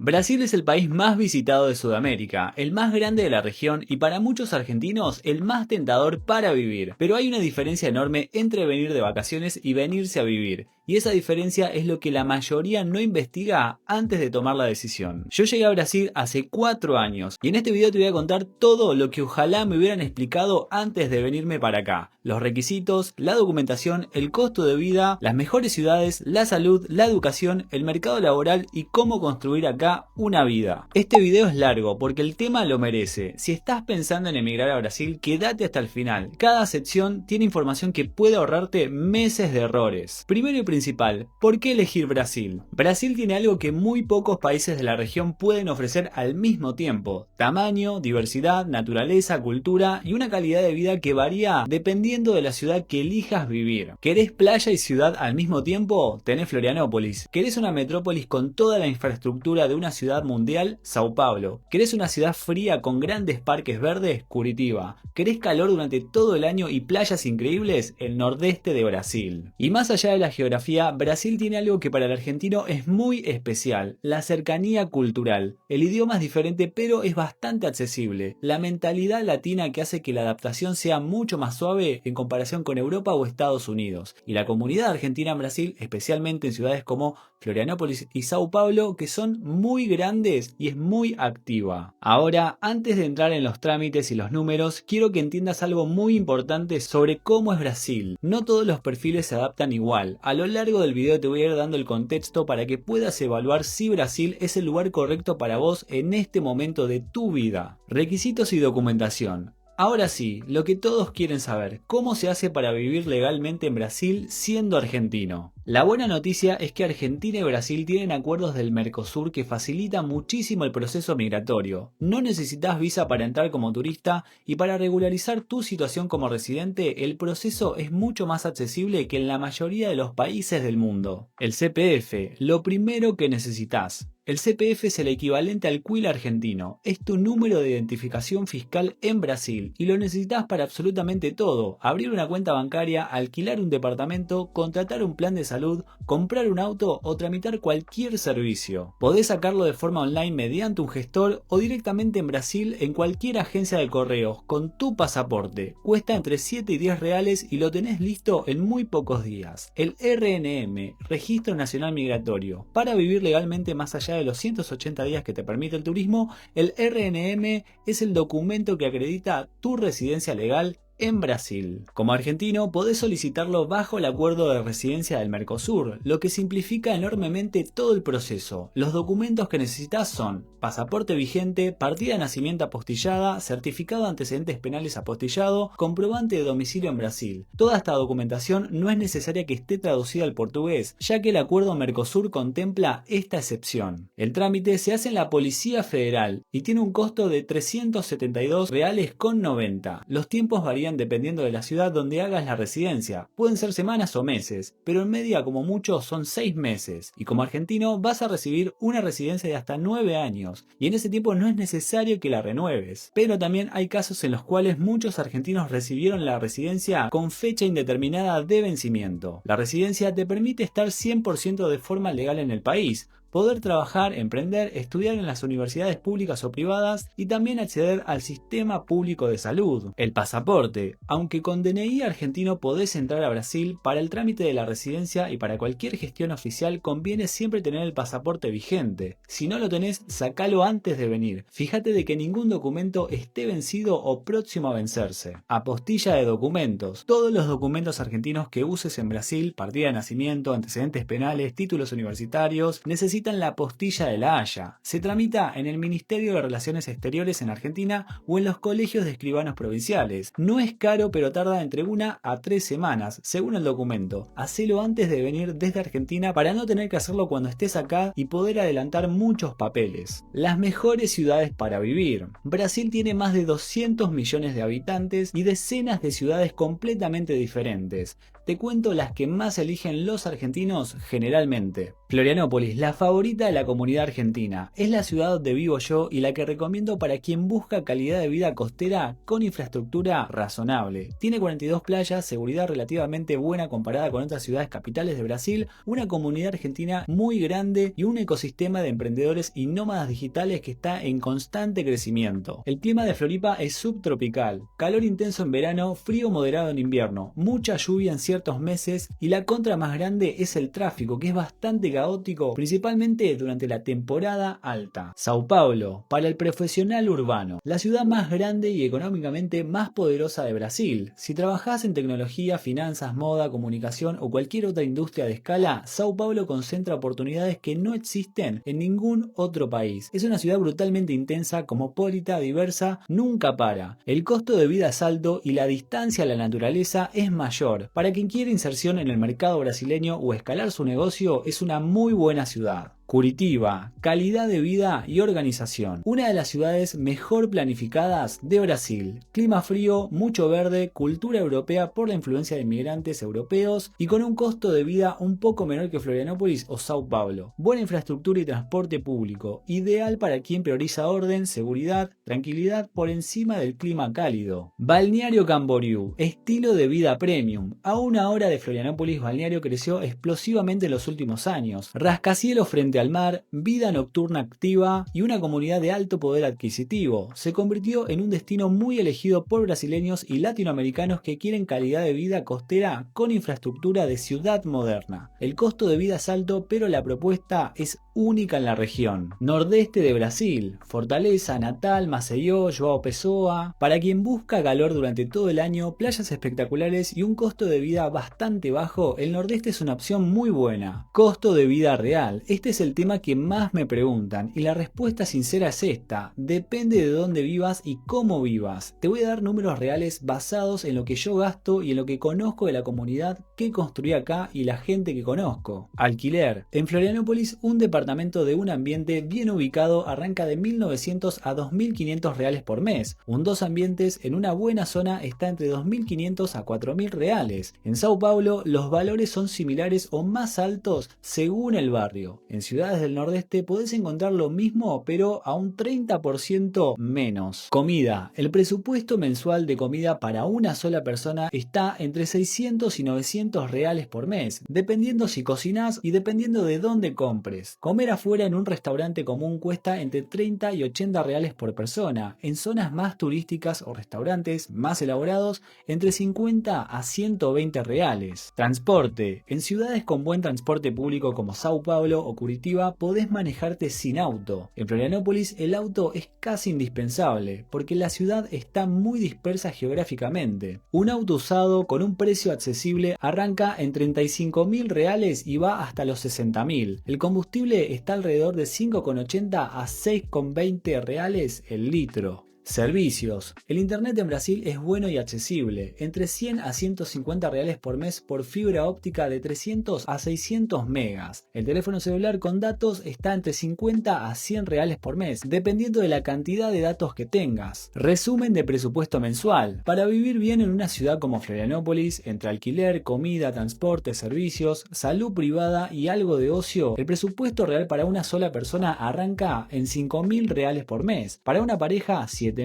Brasil es el país más visitado de Sudamérica, el más grande de la región y para muchos argentinos el más tentador para vivir. Pero hay una diferencia enorme entre venir de vacaciones y venirse a vivir. Y esa diferencia es lo que la mayoría no investiga antes de tomar la decisión. Yo llegué a Brasil hace 4 años y en este video te voy a contar todo lo que ojalá me hubieran explicado antes de venirme para acá. Los requisitos, la documentación, el costo de vida, las mejores ciudades, la salud, la educación, el mercado laboral y cómo construir acá una vida. Este video es largo porque el tema lo merece. Si estás pensando en emigrar a Brasil, quédate hasta el final. Cada sección tiene información que puede ahorrarte meses de errores. Primero y principal, ¿por qué elegir Brasil? Brasil tiene algo que muy pocos países de la región pueden ofrecer al mismo tiempo: tamaño, diversidad, naturaleza, cultura y una calidad de vida que varía dependiendo de la ciudad que elijas vivir. ¿Querés playa y ciudad al mismo tiempo? Tenés Florianópolis. ¿Querés una metrópolis con toda la infraestructura de una ciudad mundial? Sao Paulo. ¿Querés una ciudad fría con grandes parques verdes? Curitiba. ¿Querés calor durante todo el año y playas increíbles? El nordeste de Brasil. Y más allá de la geografía, Brasil tiene algo que para el argentino es muy especial: la cercanía cultural. El idioma es diferente pero es bastante accesible. La mentalidad latina que hace que la adaptación sea mucho más suave en comparación con Europa o Estados Unidos. Y la comunidad argentina en Brasil, especialmente en ciudades como Florianópolis y Sao Paulo, que son muy grandes y es muy activa. Ahora, antes de entrar en los trámites y los números, quiero que entiendas algo muy importante sobre cómo es Brasil. No todos los perfiles se adaptan igual. A lo largo del video te voy a ir dando el contexto para que puedas evaluar si Brasil es el lugar correcto para vos en este momento de tu vida. Requisitos y documentación. Ahora sí, lo que todos quieren saber: ¿cómo se hace para vivir legalmente en Brasil siendo argentino? La buena noticia es que Argentina y Brasil tienen acuerdos del Mercosur que facilitan muchísimo el proceso migratorio. No necesitas visa para entrar como turista y para regularizar tu situación como residente el proceso es mucho más accesible que en la mayoría de los países del mundo. El CPF, lo primero que necesitas. El CPF es el equivalente al CUIL argentino. Es tu número de identificación fiscal en Brasil y lo necesitas para absolutamente todo: abrir una cuenta bancaria, alquilar un departamento, contratar un plan de salud, comprar un auto o tramitar cualquier servicio. Podés sacarlo de forma online mediante un gestor o directamente en Brasil en cualquier agencia de correos con tu pasaporte. Cuesta entre 7 y 10 reales y lo tenés listo en muy pocos días. El RNM, Registro Nacional Migratorio. Para vivir legalmente más allá de los 180 días que te permite el turismo, el RNM es el documento que acredita tu residencia legal en Brasil. Como argentino podés solicitarlo bajo el acuerdo de residencia del Mercosur, lo que simplifica enormemente todo el proceso. Los documentos que necesitas son pasaporte vigente, partida de nacimiento apostillada, certificado de antecedentes penales apostillado, comprobante de domicilio en Brasil. Toda esta documentación no es necesaria que esté traducida al portugués, ya que el acuerdo Mercosur contempla esta excepción. El trámite se hace en la Policía Federal y tiene un costo de 372 reales con 90. Los tiempos varían dependiendo de la ciudad donde hagas la residencia. Pueden ser semanas o meses, pero en media como mucho son 6 meses. Y como argentino vas a recibir una residencia de hasta 9 años, y en ese tiempo no es necesario que la renueves. Pero también hay casos en los cuales muchos argentinos recibieron la residencia con fecha indeterminada de vencimiento. La residencia te permite estar 100% de forma legal en el país, poder trabajar, emprender, estudiar en las universidades públicas o privadas y también acceder al sistema público de salud. El pasaporte. Aunque con DNI argentino podés entrar a Brasil, para el trámite de la residencia y para cualquier gestión oficial conviene siempre tener el pasaporte vigente. Si no lo tenés, sacalo antes de venir. Fíjate de que ningún documento esté vencido o próximo a vencerse. Apostilla de documentos. Todos los documentos argentinos que uses en Brasil, partida de nacimiento, antecedentes penales, títulos universitarios, necesitan la apostilla de La Haya. Se tramita en el Ministerio de Relaciones Exteriores en Argentina o en los colegios de escribanos provinciales. No es caro, pero tarda entre 1 a 3 semanas, según el documento. Hacelo antes de venir desde Argentina para no tener que hacerlo cuando estés acá y poder adelantar muchos papeles. Las mejores ciudades para vivir. Brasil tiene más de 200 millones de habitantes y decenas de ciudades completamente diferentes. te cuento las que más eligen los argentinos generalmente. Florianópolis, la favorita de la comunidad argentina. Es la ciudad donde vivo yo y la que recomiendo para quien busca calidad de vida costera con infraestructura razonable. Tiene 42 playas, seguridad relativamente buena comparada con otras ciudades capitales de Brasil, una comunidad argentina muy grande y un ecosistema de emprendedores y nómadas digitales que está en constante crecimiento. El clima de Floripa es subtropical, calor intenso en verano, frío moderado en invierno, mucha lluvia en ciertos meses y la contra más grande es el tráfico, que es bastante caótico, principalmente durante la temporada alta. Sao Paulo, para el profesional urbano, la ciudad más grande y económicamente más poderosa de Brasil. Si trabajás en tecnología, finanzas, moda, comunicación o cualquier otra industria de escala, Sao Paulo concentra oportunidades que no existen en ningún otro país. Es una ciudad brutalmente intensa, cosmopolita, diversa, nunca para. El costo de vida es alto y la distancia a la naturaleza es mayor. Para quien quiere inserción en el mercado brasileño o escalar su negocio, es una muy buena ciudad. Curitiba, calidad de vida y organización. Una de las ciudades mejor planificadas de Brasil. Clima frío, mucho verde, cultura europea por la influencia de inmigrantes europeos y con un costo de vida un poco menor que Florianópolis o Sao Paulo. Buena infraestructura y transporte público. Ideal para quien prioriza orden, seguridad, tranquilidad por encima del clima cálido. Balneario Camboriú, estilo de vida premium. A una hora de Florianópolis, Balneario creció explosivamente en los últimos años. Rascacielos frente al mar, vida nocturna activa y una comunidad de alto poder adquisitivo. Se convirtió en un destino muy elegido por brasileños y latinoamericanos que quieren calidad de vida costera con infraestructura de ciudad moderna. El costo de vida es alto, pero la propuesta es única en la región. Nordeste de Brasil, Fortaleza, Natal, Maceió, João Pessoa. Para quien busca calor durante todo el año, playas espectaculares y un costo de vida bastante bajo, el Nordeste es una opción muy buena. Costo de vida real. Este es el tema que más me preguntan y la respuesta sincera es esta: depende de dónde vivas y cómo vivas. Te voy a dar números reales basados en lo que yo gasto y en lo que conozco de la comunidad que construí acá y la gente que conozco. Alquiler. En Florianópolis, un departamento de un ambiente bien ubicado arranca de 1.900 a 2.500 reales por mes. Un dos ambientes en una buena zona está entre 2.500 a 4.000 reales. En Sao Paulo los valores son similares o más altos según el barrio. En ciudades del nordeste podés encontrar lo mismo pero a un 30% menos. Comida. El presupuesto mensual de comida para una sola persona está entre 600 y 900 reales por mes, dependiendo si cocinás y dependiendo de dónde compres. Comer afuera en un restaurante común cuesta entre 30 y 80 reales por persona. En zonas más turísticas o restaurantes más elaborados, entre 50 a 120 reales. Transporte. En ciudades con buen transporte público como Sao Paulo o Curitiba podés manejarte sin auto. En Florianópolis el auto es casi indispensable porque la ciudad está muy dispersa geográficamente. Un auto usado con un precio accesible arranca en 35.000 reales y va hasta los 60.000. El combustible está alrededor de 5,80 a 6,20 reales el litro. Servicios. El internet en Brasil es bueno y accesible, entre 100 a 150 reales por mes por fibra óptica de 300 a 600 megas. El teléfono celular con datos está entre 50 a 100 reales por mes, dependiendo de la cantidad de datos que tengas. Resumen de presupuesto mensual. Para vivir bien en una ciudad como Florianópolis, entre alquiler, comida, transporte, servicios, salud privada y algo de ocio, el presupuesto real para una sola persona arranca en 5.000 reales por mes. Para una pareja, 7.000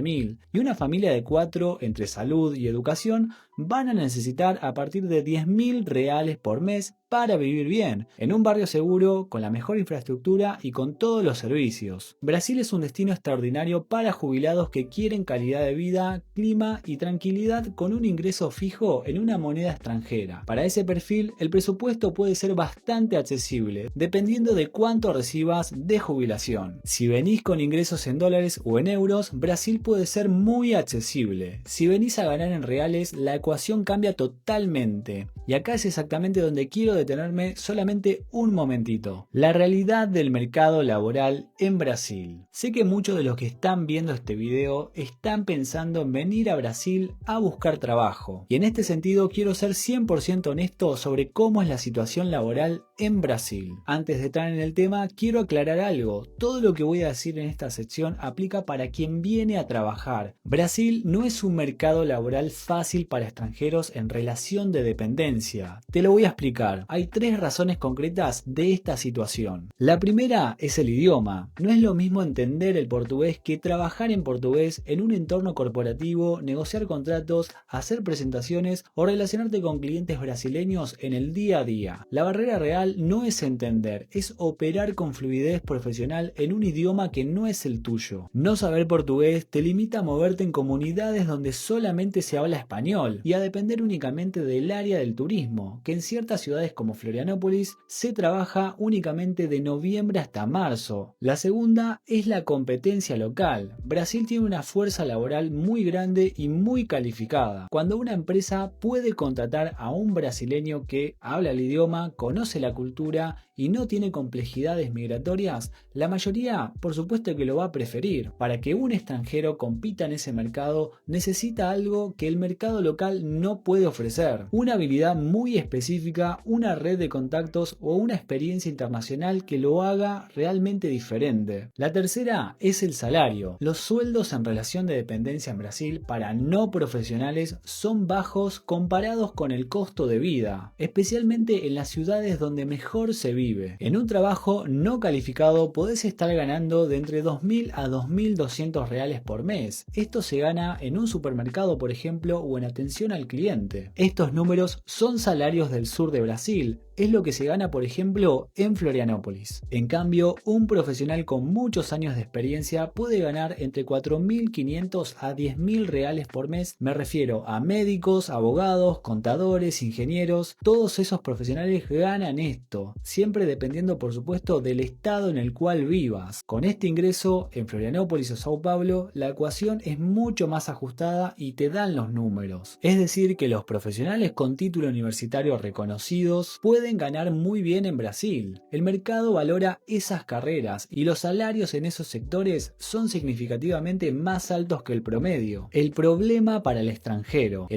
y una familia de 4 entre salud y educación van a necesitar a partir de 10.000 reales por mes para vivir bien, en un barrio seguro, con la mejor infraestructura y con todos los servicios. Brasil es un destino extraordinario para jubilados que quieren calidad de vida, clima y tranquilidad con un ingreso fijo en una moneda extranjera. Para ese perfil, el presupuesto puede ser bastante accesible, dependiendo de cuánto recibas de jubilación. Si venís con ingresos en dólares o en euros, Brasil puede ser muy accesible. Si venís a ganar en reales, la ecuación cambia totalmente. Y acá es exactamente donde quiero detenerme solamente un momentito. La realidad del mercado laboral en Brasil. Sé que muchos de los que están viendo este video están pensando en venir a Brasil a buscar trabajo. Y en este sentido quiero ser 100% honesto sobre cómo es la situación laboral en Brasil. Antes de entrar en el tema, quiero aclarar algo. Todo lo que voy a decir en esta sección aplica para quien viene a trabajar. Brasil no es un mercado laboral fácil para extranjeros en relación de dependencia. Te lo voy a explicar. Hay 3 razones concretas de esta situación. La primera es el idioma. No es lo mismo entender el portugués que trabajar en portugués en un entorno corporativo, negociar contratos, hacer presentaciones o relacionarte con clientes brasileños en el día a día. La barrera real no es entender, es operar con fluidez profesional en un idioma que no es el tuyo. No saber portugués te limita a moverte en comunidades donde solamente se habla español y a depender únicamente del área del turismo, que en ciertas ciudades como Florianópolis se trabaja únicamente de noviembre hasta marzo. La segunda es la competencia local. Brasil tiene una fuerza laboral muy grande y muy calificada. Cuando una empresa puede contratar a un brasileño que habla el idioma, conoce la cultura y no tiene complejidades migratorias, la mayoría por supuesto que lo va a preferir. Para que un extranjero compita en ese mercado necesita algo que el mercado local no puede ofrecer: una habilidad muy específica, una red de contactos o una experiencia internacional que lo haga realmente diferente. La tercera es el salario. Los sueldos en relación de dependencia en Brasil para no profesionales son bajos comparados con el costo de vida, especialmente en las ciudades donde mejor se vive. En un trabajo no calificado podés estar ganando de entre 2.000 a 2.200 reales por mes. Esto se gana en un supermercado, por ejemplo, o en atención al cliente. Estos números son salarios del sur de Brasil. Es lo que se gana, por ejemplo, en Florianópolis. En cambio, un profesional con muchos años de experiencia puede ganar entre 4.500 a 10.000 reales por mes. Me refiero a médicos, abogados, contadores, ingenieros. Todos esos profesionales ganan esto, siempre dependiendo, por supuesto, del estado en el cual vivas. Con este ingreso, en Florianópolis o Sao Paulo, la ecuación es mucho más ajustada y te dan los números. Es decir, que los profesionales con título universitario reconocidos pueden ganar muy bien en Brasil. El mercado valora esas carreras y los salarios en esos sectores son significativamente más altos que el promedio. El problema para el extranjero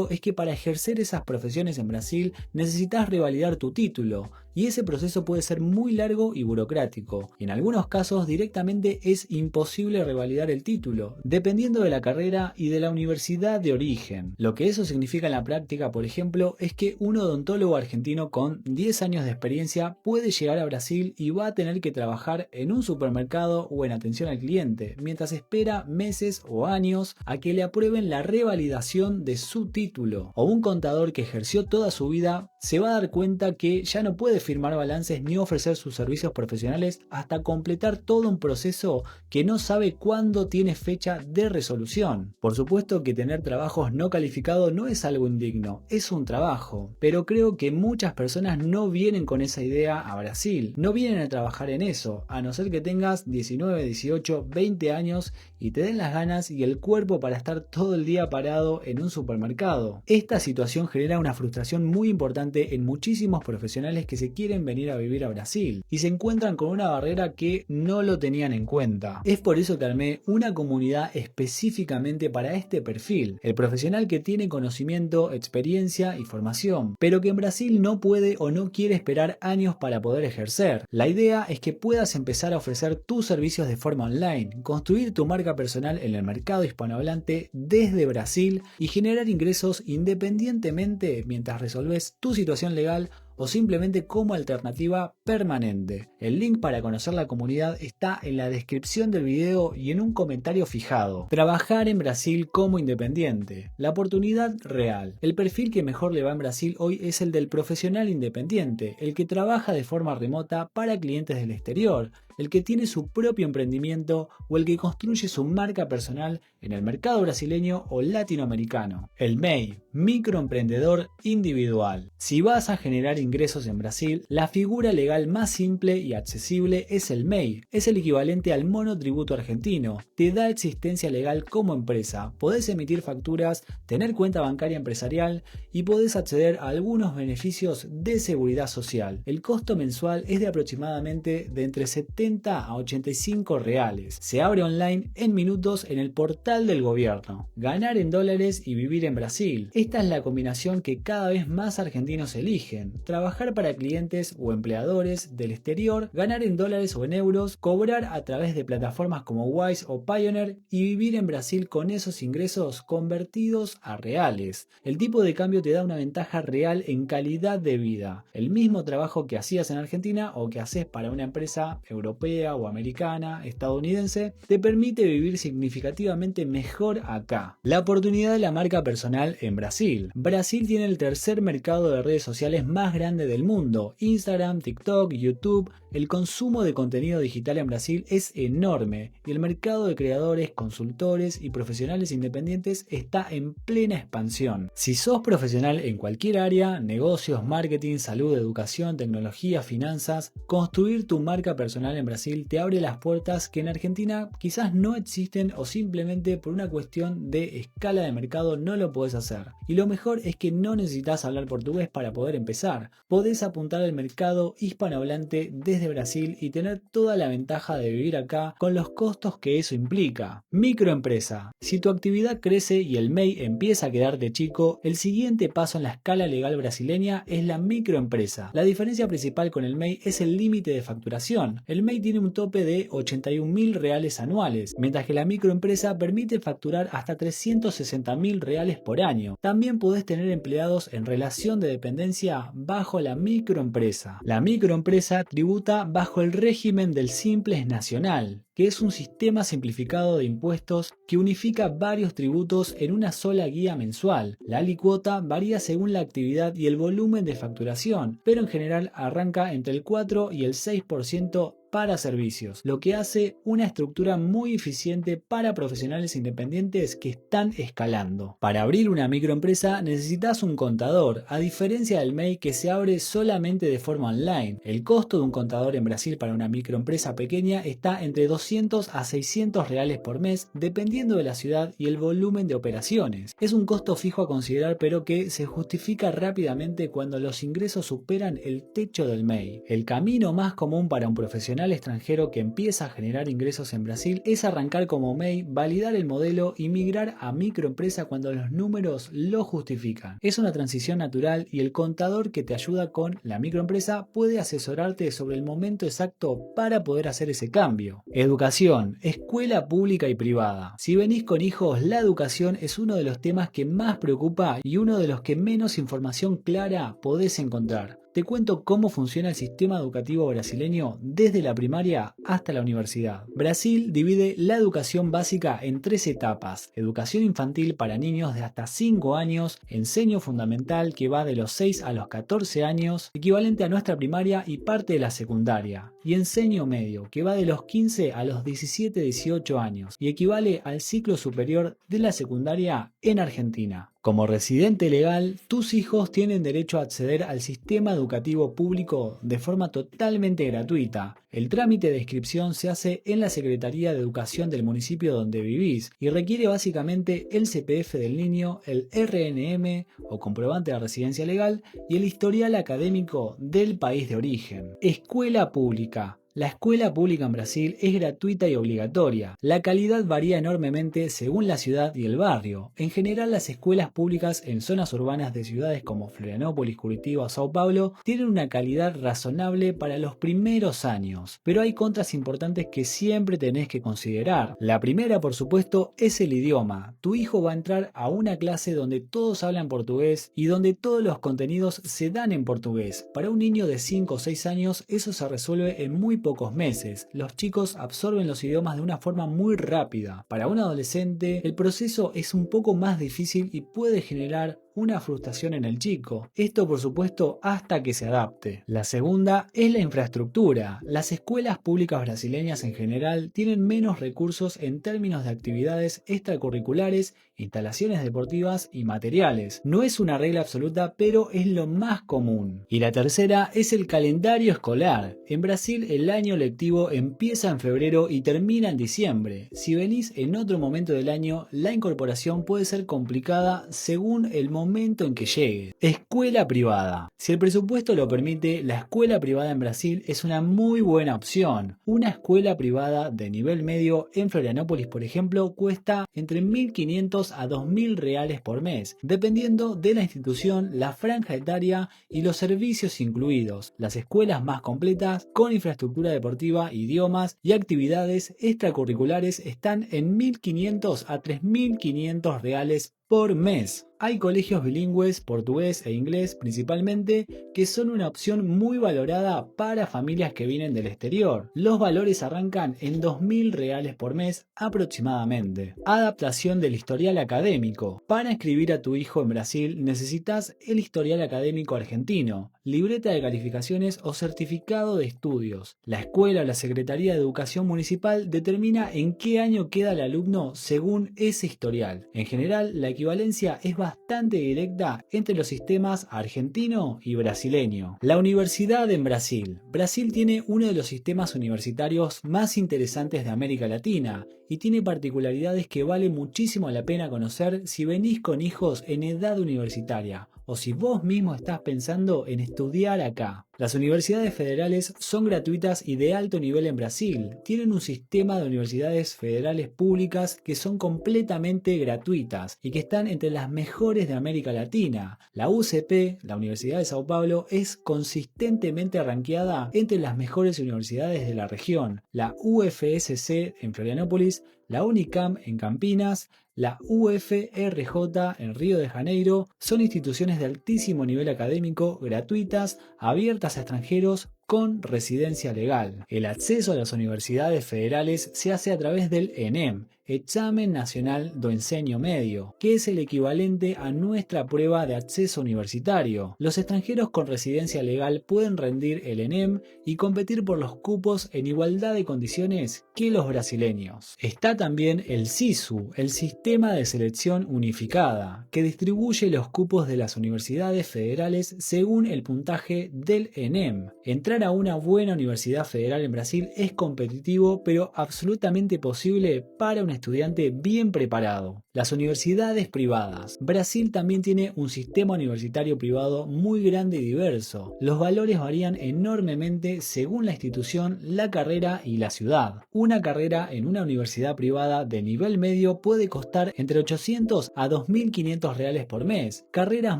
es que para ejercer esas profesiones en Brasil necesitas revalidar tu título. Y ese proceso puede ser muy largo y burocrático. En algunos casos directamente es imposible revalidar el título, dependiendo de la carrera y de la universidad de origen. Lo que eso significa en la práctica, por ejemplo, es que un odontólogo argentino con 10 años de experiencia puede llegar a Brasil y va a tener que trabajar en un supermercado o en atención al cliente, mientras espera meses o años a que le aprueben la revalidación de su título. O un contador que ejerció toda su vida se va a dar cuenta que ya no puede firmar balances ni ofrecer sus servicios profesionales hasta completar todo un proceso que no sabe cuándo tiene fecha de resolución. Por supuesto que tener trabajos no calificados no es algo indigno, es un trabajo, pero creo que muchas personas no vienen con esa idea a Brasil, no vienen a trabajar en eso, a no ser que tengas 19, 18, 20 años y te den las ganas y el cuerpo para estar todo el día parado en un supermercado. Esta situación genera una frustración muy importante en muchísimos profesionales que se quieren venir a vivir a Brasil y se encuentran con una barrera que no lo tenían en cuenta. Es por eso que armé una comunidad específicamente para este perfil, el profesional que tiene conocimiento, experiencia y formación, pero que en Brasil no puede o no quiere esperar años para poder ejercer. La idea es que puedas empezar a ofrecer tus servicios de forma online, construir tu marca personal en el mercado hispanohablante desde Brasil y generar ingresos independientemente mientras resolves tu situación legal o simplemente como alternativa permanente. El link para conocer la comunidad está en la descripción del video y en un comentario fijado. Trabajar en Brasil como independiente. La oportunidad real. El perfil que mejor le va en Brasil hoy es el del profesional independiente, el que trabaja de forma remota para clientes del exterior. el que tiene su propio emprendimiento o el que construye su marca personal en el mercado brasileño o latinoamericano. El MEI, microemprendedor individual. Si vas a generar ingresos en Brasil, la figura legal más simple y accesible es el MEI. Es el equivalente al monotributo argentino. Te da existencia legal como empresa. Podés emitir facturas, tener cuenta bancaria empresarial y podés acceder a algunos beneficios de seguridad social. El costo mensual es de aproximadamente de entre 70 a 85 reales. Se abre online en minutos en el portal del gobierno. Ganar en dólares y vivir en Brasil. Esta es la combinación que cada vez más argentinos eligen. Trabajar para clientes o empleadores del exterior, ganar en dólares o en euros, cobrar a través de plataformas como Wise o Pioneer y vivir en Brasil con esos ingresos convertidos a reales. El tipo de cambio te da una ventaja real en calidad de vida. El mismo trabajo que hacías en Argentina o que haces para una empresa europea o americana, estadounidense, te permite vivir significativamente mejor acá. La oportunidad de la marca personal en Brasil. Brasil tiene el tercer mercado de redes sociales más grande del mundo. Instagram, TikTok, YouTube. El consumo de contenido digital en Brasil es enorme y el mercado de creadores, consultores y profesionales independientes está en plena expansión. Si sos profesional en cualquier área, negocios, marketing, salud, educación, tecnología, finanzas, construir tu marca personal en Brasil te abre las puertas que en Argentina quizás no existen o simplemente por una cuestión de escala de mercado no lo podés hacer. Y lo mejor es que no necesitas hablar portugués para poder empezar. Podés apuntar al mercado hispanohablante desde Brasil y tener toda la ventaja de vivir acá con los costos que eso implica. Microempresa. Si tu actividad crece y el MEI empieza a quedarte chico, el siguiente paso en la escala legal brasileña es la microempresa. La diferencia principal con el MEI es el límite de facturación. El MEI tiene un tope de 81.000 reales anuales, mientras que la microempresa permite facturar hasta 360.000 reales por año. También podés tener empleados en relación de dependencia bajo la microempresa. La microempresa tributa bajo el régimen del Simples Nacional, que es un sistema simplificado de impuestos que unifica varios tributos en una sola guía mensual. La alícuota varía según la actividad y el volumen de facturación, pero en general arranca entre el 4 y el 6% para servicios, lo que hace una estructura muy eficiente para profesionales independientes que están escalando. Para abrir una microempresa necesitas un contador, a diferencia del MEI que se abre solamente de forma online. El costo de un contador en Brasil para una microempresa pequeña está entre 200 a 600 reales por mes, dependiendo de la ciudad y el volumen de operaciones. Es un costo fijo a considerar, pero que se justifica rápidamente cuando los ingresos superan el techo del MEI. El camino más común para un profesional extranjero que empieza a generar ingresos en Brasil es arrancar como MEI, validar el modelo y migrar a microempresa cuando los números lo justifican. Es una transición natural y el contador que te ayuda con la microempresa puede asesorarte sobre el momento exacto para poder hacer ese cambio. Educación, escuela pública y privada. Si venís con hijos, la educación es uno de los temas que más preocupa y uno de los que menos información clara podés encontrar. Te cuento cómo funciona el sistema educativo brasileño desde la primaria hasta la universidad. Brasil divide la educación básica en 3 etapas: educación infantil para niños de hasta 5 años, enseño fundamental que va de los 6 a los 14 años, equivalente a nuestra primaria y parte de la secundaria, y enseño medio que va de los 15 a los 17-18 años y equivale al ciclo superior de la secundaria en Argentina. Como residente legal, tus hijos tienen derecho a acceder al sistema educativo público de forma totalmente gratuita. El trámite de inscripción se hace en la Secretaría de Educación del municipio donde vivís y requiere básicamente el CPF del niño, el RNM o comprobante de residencia legal y el historial académico del país de origen. Escuela pública. La escuela pública en Brasil es gratuita y obligatoria. La calidad varía enormemente según la ciudad y el barrio. En general, las escuelas públicas en zonas urbanas de ciudades como Florianópolis, Curitiba o Sao Paulo tienen una calidad razonable para los primeros años. Pero hay contras importantes que siempre tenés que considerar. La primera, por supuesto, es el idioma. Tu hijo va a entrar a una clase donde todos hablan portugués y donde todos los contenidos se dan en portugués. Para un niño de 5 o 6 años, eso se resuelve en muy pocos meses. Los chicos absorben los idiomas de una forma muy rápida. Para un adolescente, el proceso es un poco más difícil y puede generar una frustración en el chico. Esto por supuesto hasta que se adapte. La segunda es la infraestructura. Las escuelas públicas brasileñas en general tienen menos recursos en términos de actividades extracurriculares, instalaciones deportivas y materiales. No es una regla absoluta, pero es lo más común. Y la tercera es el calendario escolar. En Brasil el año lectivo empieza en febrero y termina en diciembre. Si venís en otro momento del año, la incorporación puede ser complicada según el momento en que llegue. Escuela privada. Si el presupuesto lo permite, la escuela privada en Brasil es una muy buena opción. Una escuela privada de nivel medio en Florianópolis, por ejemplo, cuesta entre 1.500 a 2.000 reales por mes, dependiendo de la institución, la franja etaria y los servicios incluidos. Las escuelas más completas, con infraestructura deportiva, idiomas y actividades extracurriculares, están en 1.500 a 3.500 reales por mes. Hay colegios bilingües, portugués e inglés principalmente, que son una opción muy valorada para familias que vienen del exterior. Los valores arrancan en 2.000 reales por mes aproximadamente. Adaptación del historial académico. Para inscribir a tu hijo en Brasil necesitas el historial académico argentino, libreta de calificaciones o certificado de estudios. La escuela o la Secretaría de Educación Municipal determina en qué año queda el alumno según ese historial. En general, la equivalencia es bastante directa entre los sistemas argentino y brasileño. La universidad en Brasil. Brasil tiene uno de los sistemas universitarios más interesantes de América Latina y tiene particularidades que vale muchísimo la pena conocer si venís con hijos en edad universitaria o si vos mismo estás pensando en estudiar acá. Las universidades federales son gratuitas y de alto nivel en Brasil. Tienen un sistema de universidades federales públicas que son completamente gratuitas y que están entre las mejores de América Latina. La UCP, la Universidad de Sao Paulo, es consistentemente rankeada entre las mejores universidades de la región. La UFSC en Florianópolis, la Unicamp en Campinas, la UFRJ en Río de Janeiro son instituciones de altísimo nivel académico, gratuitas, abiertas a extranjeros con residencia legal. El acceso a las universidades federales se hace a través del ENEM, Examen Nacional do Ensino Medio, que es el equivalente a nuestra prueba de acceso universitario. Los extranjeros con residencia legal pueden rendir el ENEM y competir por los cupos en igualdad de condiciones que los brasileños. Está también el SISU, el Sistema de Selección Unificada, que distribuye los cupos de las universidades federales según el puntaje del ENEM. Entrar a una buena universidad federal en Brasil es competitivo, pero absolutamente posible para un estudiante bien preparado. Las universidades privadas. Brasil también tiene un sistema universitario privado muy grande y diverso. Los valores varían enormemente según la institución, la carrera y la ciudad. Una carrera en una universidad privada de nivel medio puede costar entre 800 a 2.500 reales por mes. Carreras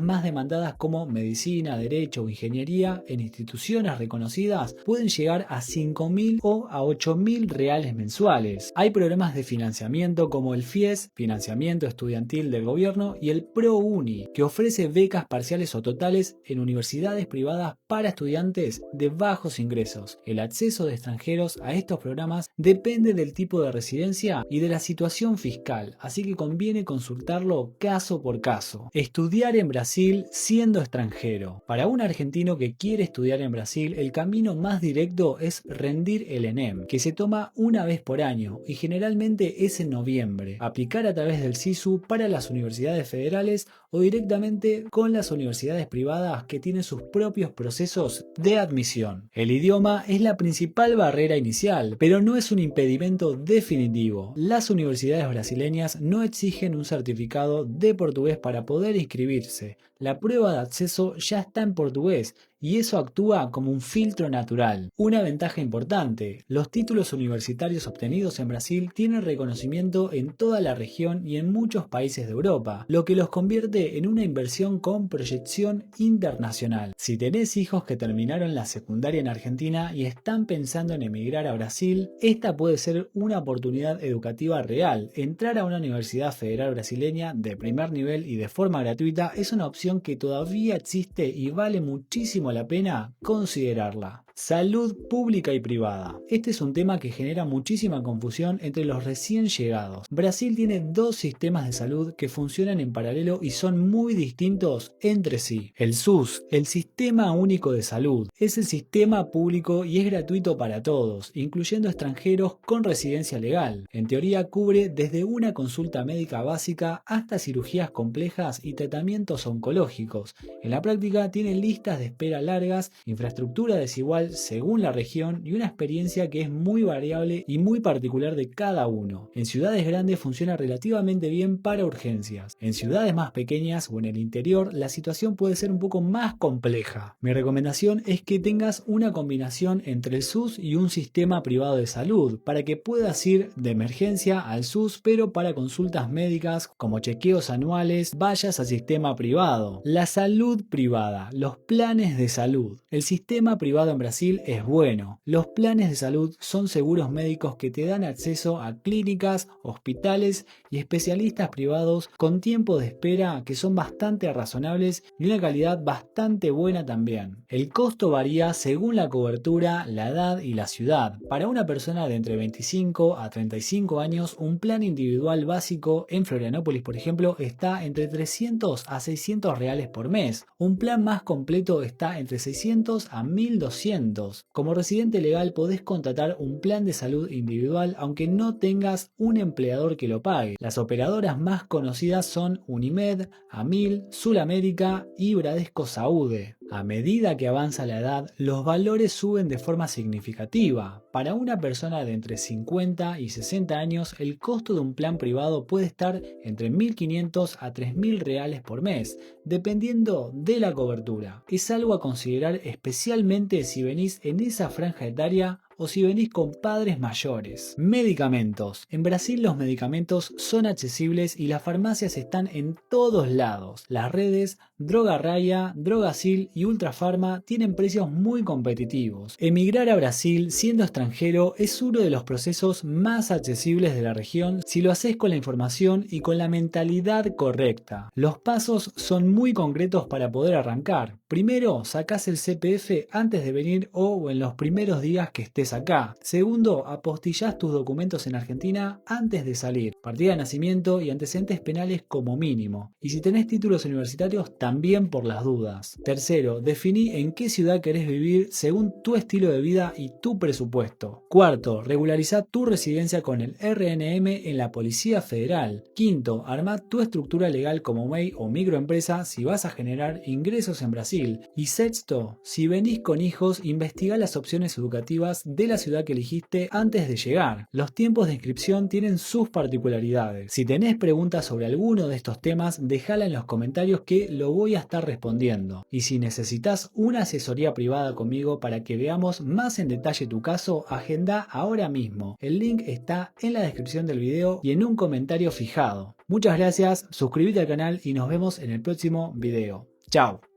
más demandadas como medicina, derecho o ingeniería en instituciones reconocidas pueden llegar a 5.000 o a 8.000 reales mensuales. Hay programas de financiamiento como el FIES, Financiamiento Estudiantil del Gobierno, y el ProUni, que ofrece becas parciales o totales en universidades privadas para estudiantes de bajos ingresos. El acceso de extranjeros a estos programas depende del tipo de residencia y de la situación fiscal, así que conviene consultarlo caso por caso. Estudiar en Brasil siendo extranjero. Para un argentino que quiere estudiar en Brasil, el camino más directo es rendir el ENEM, que se toma una vez por año y generalmente es en noviembre. Aplicar a través del SISU para las universidades federales o directamente con las universidades privadas que tienen sus propios procesos de admisión. El idioma es la principal barrera inicial, pero no es un impedimento definitivo. Las universidades brasileñas no exigen un certificado de portugués para poder inscribirse. La prueba de acceso ya está en portugués y eso actúa como un filtro natural. Una ventaja importante: los títulos universitarios obtenidos en Brasil tienen reconocimiento en toda la región y en muchos países de Europa, lo que los convierte en una inversión con proyección internacional. Si tenés hijos que terminaron la secundaria en Argentina y están pensando en emigrar a Brasil, esta puede ser una oportunidad educativa real. Entrar a una universidad federal brasileña de primer nivel y de forma gratuita es una opción que todavía existe y vale muchísimo la pena considerarla. Salud pública y privada. Este es un tema que genera muchísima confusión entre los recién llegados. Brasil tiene dos sistemas de salud que funcionan en paralelo y son muy distintos entre sí. El SUS, el Sistema Único de Salud, es el sistema público y es gratuito para todos, incluyendo extranjeros con residencia legal. En teoría cubre desde una consulta médica básica hasta cirugías complejas y tratamientos oncológicos. En la práctica tiene listas de espera largas, infraestructura desigual según la región y una experiencia que es muy variable y muy particular de cada uno. En ciudades grandes funciona relativamente bien para urgencias. En ciudades más pequeñas o en el interior la situación puede ser un poco más compleja. Mi recomendación es que tengas una combinación entre el SUS y un sistema privado de salud para que puedas ir de emergencia al SUS, pero para consultas médicas como chequeos anuales vayas al sistema privado. La salud privada, los planes de salud. El sistema privado en Brasil es bueno. Los planes de salud son seguros médicos que te dan acceso a clínicas, hospitales y especialistas privados con tiempos de espera que son bastante razonables y una calidad bastante buena también. El costo varía según la cobertura, la edad y la ciudad. Para una persona de entre 25 a 35 años, un plan individual básico en Florianópolis, por ejemplo, está entre 300 a 600 reales por mes. Un plan más completo está entre 600 a 1200. Como residente legal podés contratar un plan de salud individual aunque no tengas un empleador que lo pague. Las operadoras más conocidas son Unimed, Amil, Sulamérica y Bradesco Saúde. A medida que avanza la edad, los valores suben de forma significativa. Para una persona de entre 50 y 60 años, el costo de un plan privado puede estar entre 1.500 a 3.000 reales por mes, dependiendo de la cobertura. Es algo a considerar especialmente si venís en esa franja etaria o si venís con padres mayores. Medicamentos. En Brasil los medicamentos son accesibles y las farmacias están en todos lados. Las redes Droga Raya, Drogasil y Ultrafarma tienen precios muy competitivos. Emigrar a Brasil siendo extranjero es uno de los procesos más accesibles de la región si lo haces con la información y con la mentalidad correcta. Los pasos son muy concretos para poder arrancar. Primero, sacás el CPF antes de venir o en los primeros días que estés acá. Segundo, apostillás tus documentos en Argentina antes de salir. Partida de nacimiento y antecedentes penales como mínimo. Y si tenés títulos universitarios, también por las dudas. Tercero, definí en qué ciudad querés vivir según tu estilo de vida y tu presupuesto. Cuarto, regularizá tu residencia con el RNM en la Policía Federal. Quinto, armá tu estructura legal como MEI o microempresa si vas a generar ingresos en Brasil. Y sexto, si venís con hijos, investigá las opciones educativas de la ciudad que elegiste antes de llegar. Los tiempos de inscripción tienen sus particularidades. Si tenés preguntas sobre alguno de estos temas, dejala en los comentarios que lo voy a estar respondiendo. Y si necesitas una asesoría privada conmigo para que veamos más en detalle tu caso, agenda ahora mismo. El link está en la descripción del video y en un comentario fijado. Muchas gracias, suscríbete al canal y nos vemos en el próximo video. Chao.